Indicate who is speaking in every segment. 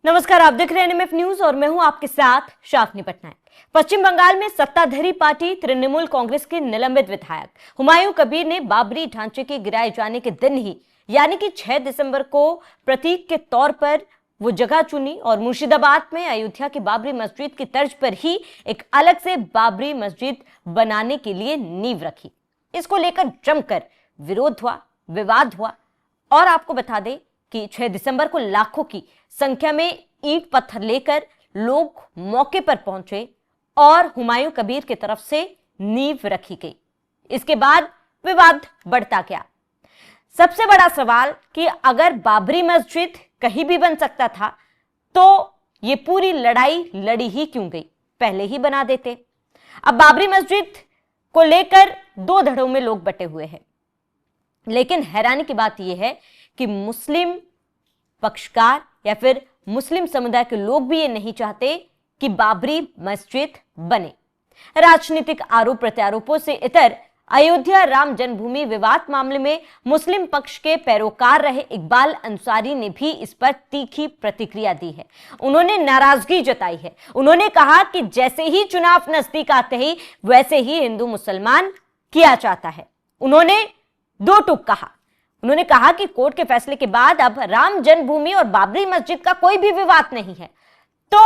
Speaker 1: नमस्कार, आप देख रहे हैं एनएमएफ न्यूज और मैं हूं आपके साथ शाफनी पटनायक। पश्चिम बंगाल में सत्ताधारी पार्टी तृणमूल कांग्रेस के निलंबित विधायक हुमायूं कबीर ने बाबरी ढांचे के गिराए जाने के दिन ही यानी कि 6 दिसंबर को प्रतीक के तौर पर वो जगह चुनी और मुर्शिदाबाद में अयोध्या की बाबरी मस्जिद की तर्ज पर ही एक अलग से बाबरी मस्जिद बनाने के लिए नींव रखी। इसको लेकर जमकर विरोध हुआ, विवाद हुआ और आपको बता दें कि 6 दिसंबर को लाखों की संख्या में ईंट पत्थर लेकर लोग मौके पर पहुंचे और हुमायूं कबीर की तरफ से नींव रखी गई। इसके बाद विवाद बढ़ता गया। सबसे बड़ा सवाल कि अगर बाबरी मस्जिद कहीं भी बन सकता था तो ये पूरी लड़ाई लड़ी ही क्यों गई, पहले ही बना देते। अब बाबरी मस्जिद को लेकर 2 धड़ों में लोग बटे हुए हैं, लेकिन हैरानी की बात यह है कि मुस्लिम पक्षकार या फिर मुस्लिम समुदाय के लोग भी ये नहीं चाहते कि बाबरी मस्जिद बने। राजनीतिक आरोप प्रत्यारोपों से इतर अयोध्या राम जन्मभूमि विवाद मामले में मुस्लिम पक्ष के पैरोकार रहे इकबाल अंसारी ने भी इस पर तीखी प्रतिक्रिया दी है। उन्होंने नाराजगी जताई है। उन्होंने कहा कि जैसे ही चुनाव नजदीक आते ही वैसे ही हिंदू मुसलमान किया जाता है। उन्होंने 2 टूक कहा। उन्होंने कहा कि कोर्ट के फैसले के बाद अब राम जन्मभूमि और बाबरी मस्जिद का कोई भी विवाद नहीं है, तो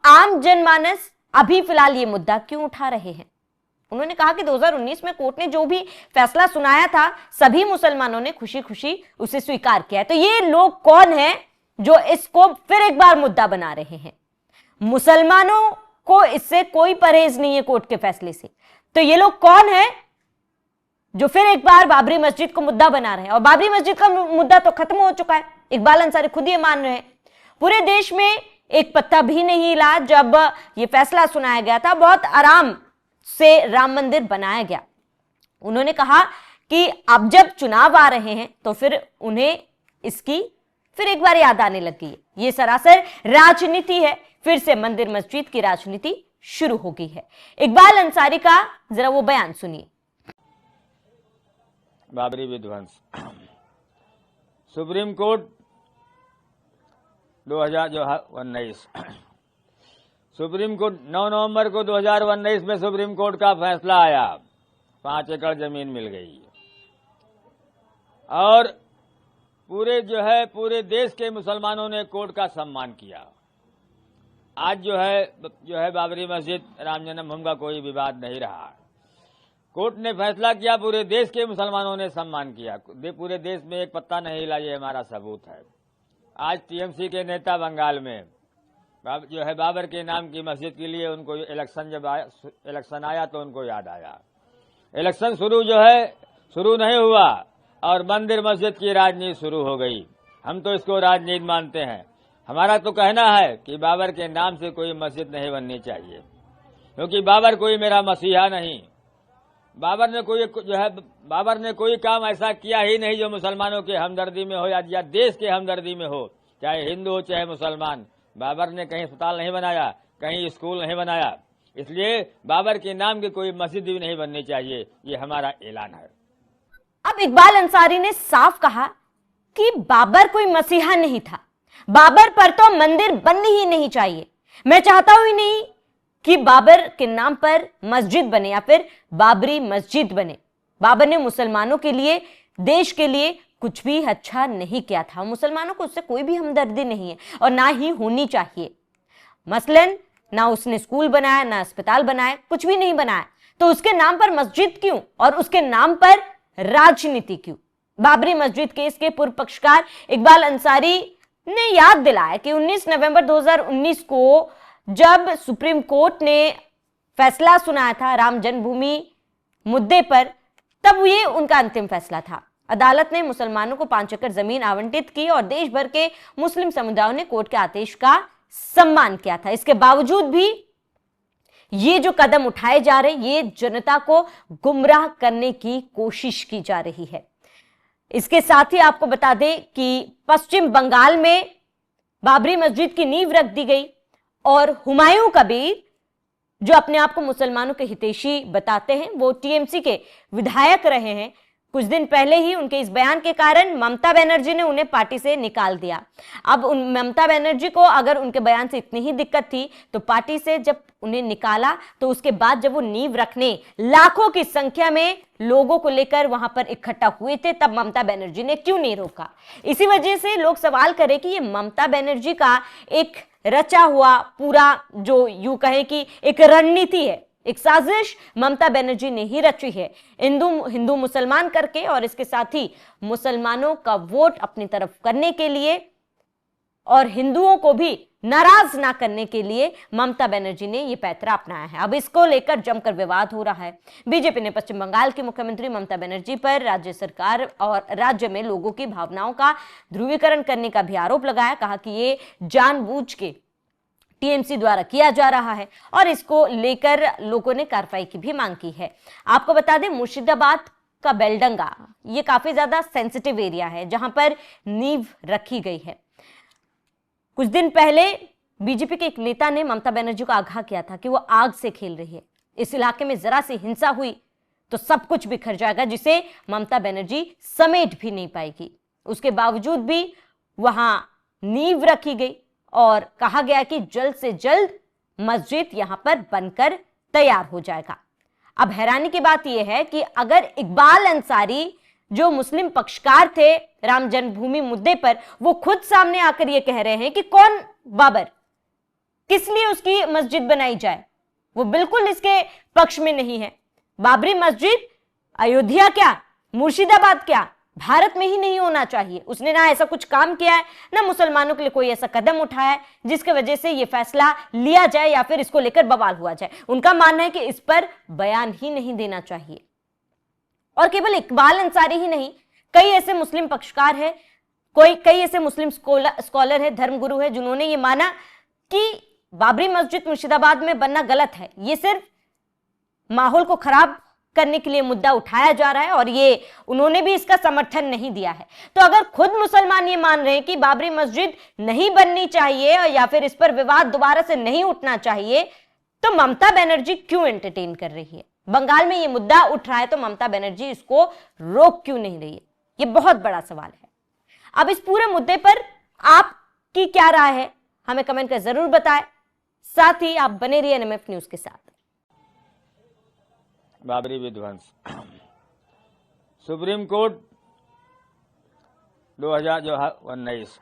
Speaker 1: आम जनमानस अभी फिलहाल ये मुद्दा क्यों उठा रहे हैं। उन्होंने कहा कि 2019 में कोर्ट ने जो भी फैसला सुनाया था सभी मुसलमानों ने खुशी खुशी उसे स्वीकार किया है। तो ये लोग कौन हैं जो इसको फिर एक बार मुद्दा बना रहे हैं। मुसलमानों को इससे कोई परहेज नहीं है कोर्ट के फैसले से, तो ये लोग कौन है जो फिर एक बार बाबरी मस्जिद को मुद्दा बना रहे हैं। और बाबरी मस्जिद का मुद्दा तो खत्म हो चुका है, इकबाल अंसारी खुद ये मान रहे हैं। पूरे देश में एक पत्ता भी नहीं हिला जब ये फैसला सुनाया गया था, बहुत आराम से राम मंदिर बनाया गया। उन्होंने कहा कि अब जब चुनाव आ रहे हैं तो फिर उन्हें इसकी फिर एक बार याद आने लगी है। ये सरासर राजनीति है, फिर से मंदिर मस्जिद की राजनीति शुरू हो गई है। इकबाल अंसारी का जरा वो बयान सुनिए।
Speaker 2: बाबरी विध्वंस, सुप्रीम कोर्ट 2019 सुप्रीम कोर्ट 9 नवंबर को 2019 में सुप्रीम कोर्ट का फैसला आया, 5 एकड़ जमीन मिल गई और पूरे देश के मुसलमानों ने कोर्ट का सम्मान किया। आज जो है बाबरी मस्जिद राम जन्मभूमि का कोई विवाद नहीं रहा। कोर्ट ने फैसला किया, पूरे देश के मुसलमानों ने सम्मान किया, पूरे देश में एक पत्ता नहीं हिला। ये हमारा सबूत है। आज टीएमसी के नेता बंगाल में बाबर के नाम की मस्जिद के लिए उनको इलेक्शन आया तो उनको याद आया। इलेक्शन शुरू नहीं हुआ और मंदिर मस्जिद की राजनीति शुरू हो गई। हम तो इसको राजनीति मानते हैं। हमारा तो कहना है कि बाबर के नाम से कोई मस्जिद नहीं बननी चाहिए, क्योंकि बाबर कोई मेरा मसीहा नहीं। बाबर ने कोई काम ऐसा किया ही नहीं जो मुसलमानों के हमदर्दी में हो या देश के हमदर्दी में हो, चाहे हिंदू हो चाहे मुसलमान। बाबर ने कहीं अस्पताल नहीं बनाया, कहीं स्कूल नहीं बनाया, इसलिए बाबर के नाम की कोई मस्जिद भी नहीं बननी चाहिए। ये हमारा ऐलान है।
Speaker 1: अब इकबाल अंसारी ने साफ कहा कि बाबर कोई मसीहा नहीं था, बाबर पर तो मंदिर बननी ही नहीं चाहिए। मैं चाहता हूं ही नहीं कि बाबर के नाम पर मस्जिद बने या फिर बाबरी मस्जिद बने। बाबर ने मुसलमानों के लिए, देश के लिए कुछ भी अच्छा नहीं किया था। मुसलमानों को उससे कोई भी हमदर्दी नहीं है और ना ही होनी चाहिए। मसलन ना उसने स्कूल बनाया, ना अस्पताल बनाया, कुछ भी नहीं बनाया, तो उसके नाम पर मस्जिद क्यों और उसके नाम पर राजनीति क्यों। बाबरी मस्जिद केस के पूर्व पक्षकार इकबाल अंसारी ने याद दिलाया कि 19 नवंबर 2019 को जब सुप्रीम कोर्ट ने फैसला सुनाया था राम जन्मभूमि मुद्दे पर, तब ये उनका अंतिम फैसला था। अदालत ने मुसलमानों को 5 एकड़ जमीन आवंटित की और देश भर के मुस्लिम समुदायों ने कोर्ट के आदेश का सम्मान किया था। इसके बावजूद भी ये जो कदम उठाए जा रहे, ये जनता को गुमराह करने की कोशिश की जा रही है। इसके साथ ही आपको बता दें कि पश्चिम बंगाल में बाबरी मस्जिद की नींव रख दी गई और हुमायूं कबीर जो अपने आप को मुसलमानों के हितैषी बताते हैं, वो टीएमसी के विधायक रहे हैं, कुछ दिन पहले ही उनके इस बयान के कारण ममता बनर्जी ने उन्हें पार्टी से निकाल दिया। अब ममता बनर्जी को अगर उनके बयान से इतनी ही दिक्कत थी तो पार्टी से जब उन्हें निकाला तो उसके बाद जब वो नींव रखने लाखों की संख्या में लोगों को लेकर वहां पर इकट्ठा हुए थे, तब ममता बनर्जी ने क्यों नहीं रोका। इसी वजह से लोग सवाल करें कि ये ममता बनर्जी का एक रचा हुआ पूरा जो यूं कहें कि एक रणनीति है, एक साजिश ममता बनर्जी ने ही रची है, हिंदू मुसलमान करके और इसके साथ ही मुसलमानों का वोट अपनी तरफ करने के लिए और हिंदुओं को भी नाराज ना करने के लिए ममता बनर्जी ने यह पैंतरा अपनाया है। अब इसको लेकर जमकर विवाद हो रहा है। बीजेपी ने पश्चिम बंगाल की मुख्यमंत्री ममता बनर्जी पर राज्य सरकार और राज्य में लोगों की भावनाओं का ध्रुवीकरण करने का भी आरोप लगाया। कहा कि ये जानबूझ के टीएमसी द्वारा किया जा रहा है और इसको लेकर लोगों ने कार्रवाई की भी मांग की है। आपको बता दें, मुर्शिदाबाद का बेलडंगा ये काफी ज्यादा सेंसिटिव एरिया है जहां पर नींव रखी गई है। कुछ दिन पहले बीजेपी के एक नेता ने ममता बनर्जी को आगाह किया था कि वो आग से खेल रही है, इस इलाके में जरा सी हिंसा हुई तो सब कुछ बिखर जाएगा, जिसे ममता बनर्जी समेट भी नहीं पाएगी। उसके बावजूद भी वहां नींव रखी गई और कहा गया कि जल्द से जल्द मस्जिद यहां पर बनकर तैयार हो जाएगा। अब हैरानी की बात यह है कि अगर इकबाल अंसारी जो मुस्लिम पक्षकार थे राम जन्मभूमि मुद्दे पर, वो खुद सामने आकर ये कह रहे हैं कि कौन बाबर, किस लिए उसकी मस्जिद बनाई जाए, वो बिल्कुल इसके पक्ष में नहीं है। बाबरी मस्जिद अयोध्या क्या, मुर्शिदाबाद क्या, भारत में ही नहीं होना चाहिए। उसने ना ऐसा कुछ काम किया है, ना मुसलमानों के लिए कोई ऐसा कदम उठाया है जिसकी वजह से यह फैसला लिया जाए या फिर इसको लेकर बवाल हुआ जाए। उनका मानना है कि इस पर बयान ही नहीं देना चाहिए। और केवल इकबाल अंसारी ही नहीं, कई ऐसे मुस्लिम पक्षकार हैं, कई ऐसे मुस्लिम स्कॉलर है, धर्मगुरु है, जिन्होंने ये माना कि बाबरी मस्जिद मुर्शिदाबाद में बनना गलत है। ये सिर्फ माहौल को खराब करने के लिए मुद्दा उठाया जा रहा है और ये उन्होंने भी इसका समर्थन नहीं दिया है। तो अगर खुद मुसलमान ये मान रहे हैं कि बाबरी मस्जिद नहीं बननी चाहिए या फिर इस पर विवाद दोबारा से नहीं उठना चाहिए, तो ममता बनर्जी क्यों एंटरटेन कर रही है? बंगाल में ये मुद्दा उठ रहा है तो ममता बनर्जी इसको रोक क्यों नहीं रही है? ये बहुत बड़ा सवाल है। अब इस पूरे मुद्दे पर आपकी क्या राय है, हमें कमेंट कर जरूर बताएं। साथ ही आप बने रहिए एनएमएफ न्यूज के साथ।
Speaker 2: बाबरी विध्वंस, सुप्रीम कोर्ट 2019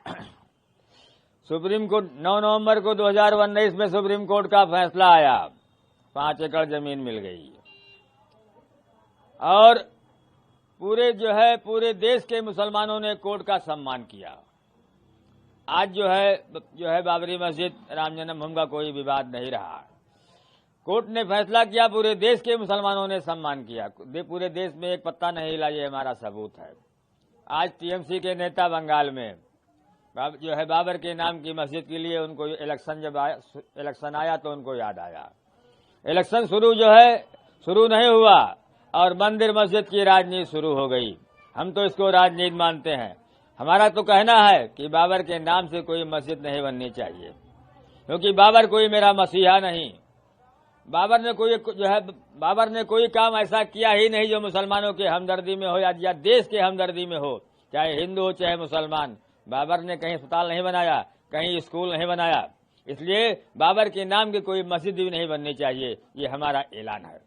Speaker 2: सुप्रीम कोर्ट 9 नवंबर को 2019 में सुप्रीम कोर्ट का फैसला आया, 5 एकड़ जमीन मिल गई और पूरे देश के मुसलमानों ने कोर्ट का सम्मान किया। आज जो है बाबरी मस्जिद राम जन्मभूमि का कोई विवाद नहीं रहा। कोर्ट ने फैसला किया, पूरे देश के मुसलमानों ने सम्मान किया, पूरे देश में एक पत्ता नहीं हिला, ये हमारा सबूत है। आज टीएमसी के नेता बंगाल में बाबर के नाम की मस्जिद के लिए उनको इलेक्शन आया तो उनको याद आया। इलेक्शन शुरू नहीं हुआ और मंदिर मस्जिद की राजनीति शुरू हो गई। हम तो इसको राजनीति मानते हैं। हमारा तो कहना है कि बाबर के नाम से कोई मस्जिद नहीं बननी चाहिए, क्योंकि बाबर कोई मेरा मसीहा नहीं। बाबर ने कोई काम ऐसा किया ही नहीं जो मुसलमानों के हमदर्दी में हो या देश के हमदर्दी में हो, चाहे हिंदू हो चाहे मुसलमान। बाबर ने कहीं अस्पताल नहीं बनाया, कहीं स्कूल नहीं बनाया, इसलिए बाबर के नाम की कोई मस्जिद भी नहीं बननी चाहिए, ये हमारा ऐलान है।